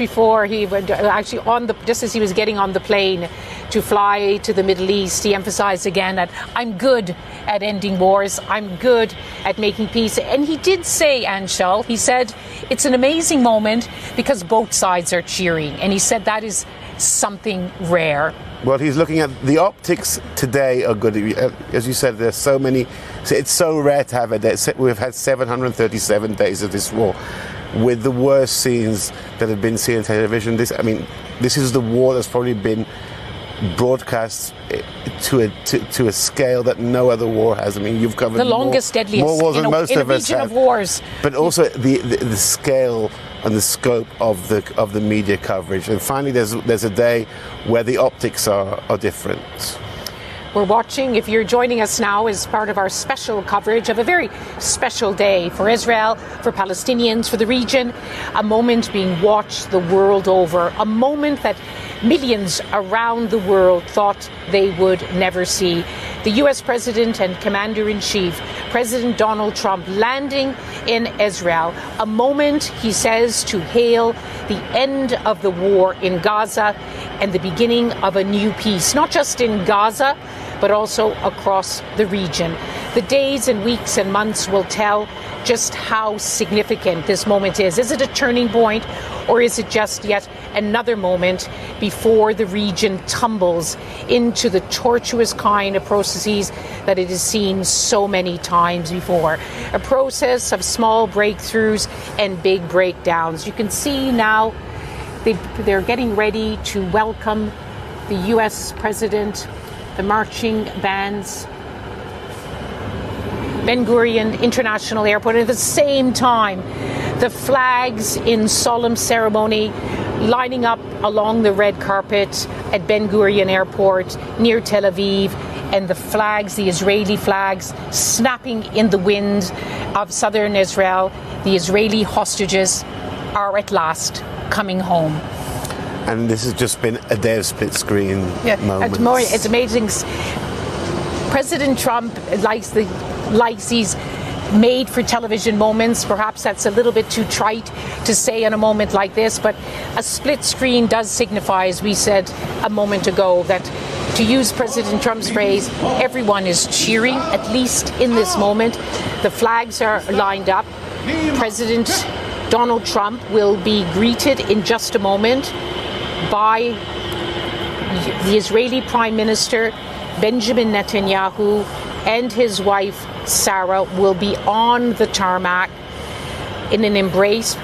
before he would actually just as he was getting on the plane to fly to the Middle East, he emphasized again that I'm good at ending wars, I'm good at making peace. And he did say, Anshul, he said it's an amazing moment because both sides are cheering. And he said that is something rare. Well, he's looking at the optics today are good. As you said, there's so many. It's so rare to have a day. We've had 737 days of this war with the worst scenes that have been seen on television. This is the war that's probably been broadcast to a scale that no other war has. I mean, you've covered the longest, deadliest more wars than most in of a us region have. of wars. But also the scale and the scope of the media coverage. And finally, there's a day where the optics are different. We're watching, if you're joining us now, as part of our special coverage of a very special day for Israel, for Palestinians, for the region, a moment being watched the world over, a moment that millions around the world thought they would never see. The US President and Commander-in-Chief, President Donald Trump, landing in Israel, a moment, he says, to hail the end of the war in Gaza and the beginning of a new peace, not just in Gaza, but also across the region. The days and weeks and months will tell just how significant this moment is. Is it a turning point, or is it just yet another moment before the region tumbles into the tortuous kind of processes that it has seen so many times before? A process of small breakthroughs and big breakdowns. You can see now they're getting ready to welcome the US President, the marching bands, Ben Gurion International Airport. And at the same time, the flags in solemn ceremony lining up along the red carpet at Ben Gurion Airport near Tel Aviv, and the flags, the Israeli flags, snapping in the wind of southern Israel. The Israeli hostages are at last coming home. And this has just been a day of split screen moments. It's amazing. President Trump likes these made for television moments. Perhaps that's a little bit too trite to say in a moment like this, but a split screen does signify, as we said a moment ago, that, to use President Trump's phrase, everyone is cheering, at least in this moment. The flags are lined up. President Donald Trump will be greeted in just a moment by the Israeli Prime Minister Benjamin Netanyahu, and his wife Sarah will be on the tarmac in an embrace.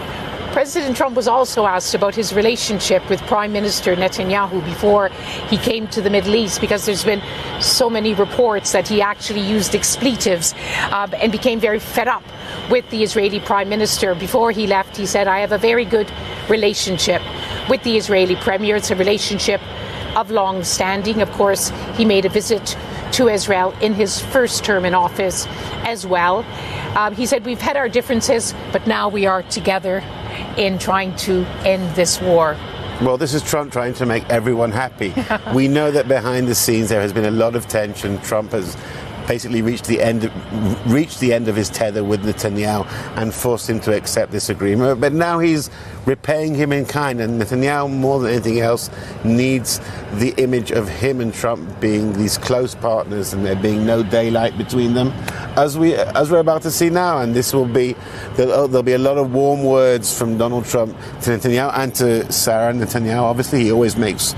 President Trump was also asked about his relationship with Prime Minister Netanyahu before he came to the Middle East, because there's been so many reports that he actually used expletives and became very fed up with the Israeli Prime Minister. Before he left, he said, I have a very good relationship with the Israeli Premier. It's a relationship of long standing. Of course, he made a visit to Israel in his first term in office as well. He said, we've had our differences, but now we are together in trying to end this war. Well, this is Trump trying to make everyone happy. We know that behind the scenes there has been a lot of tension. Trump has basically reached the end of his tether with Netanyahu and forced him to accept this agreement. But now he's repaying him in kind, and Netanyahu, more than anything else, needs the image of him and Trump being these close partners and there being no daylight between them, as we're about to see now. And this will be there'll be a lot of warm words from Donald Trump to Netanyahu and to Sarah Netanyahu. Obviously, he always makes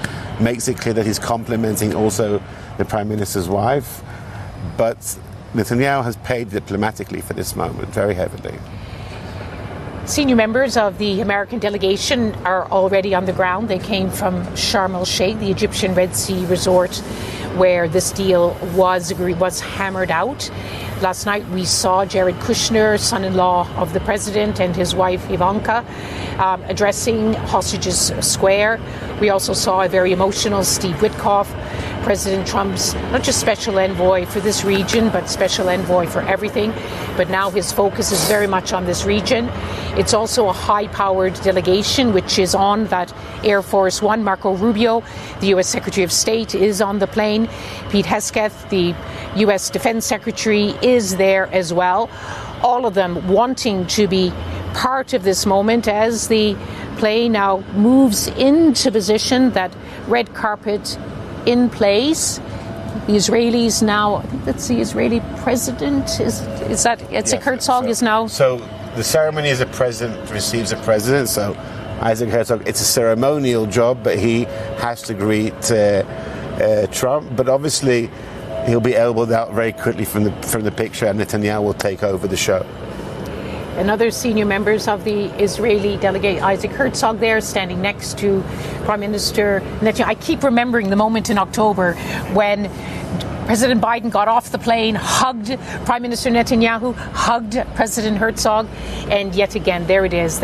it clear that he's complimenting also the Prime Minister's wife. But Netanyahu has paid diplomatically for this moment very heavily. Senior members of the American delegation are already on the ground. They came from Sharm el-Sheikh, the Egyptian Red Sea resort, where this deal was hammered out. Last night we saw Jared Kushner, son-in-law of the president, and his wife Ivanka addressing Hostages Square. We also saw a very emotional Steve Witkoff, President Trump's not just special envoy for this region, but special envoy for everything. But now his focus is very much on this region. It's also a high-powered delegation, which is on that Air Force One. Marco Rubio, the U.S. Secretary of State, is on the plane. Pete Hegseth, the U.S. Defense Secretary, is there as well. All of them wanting to be part of this moment as the plane now moves into position, that red carpet in place. The Israelis now, I think that's the Israeli president, is that Isaac Herzog is now? So the ceremony is a president receives a president, so Isaac Herzog, it's a ceremonial job, but he has to greet Trump. But obviously he'll be elbowed out very quickly from the picture, and Netanyahu will take over the show. And other senior members of the Israeli delegate, Isaac Herzog, there standing next to Prime Minister Netanyahu. I keep remembering the moment in October when President Biden got off the plane, hugged Prime Minister Netanyahu, hugged President Herzog, and yet again, there it is.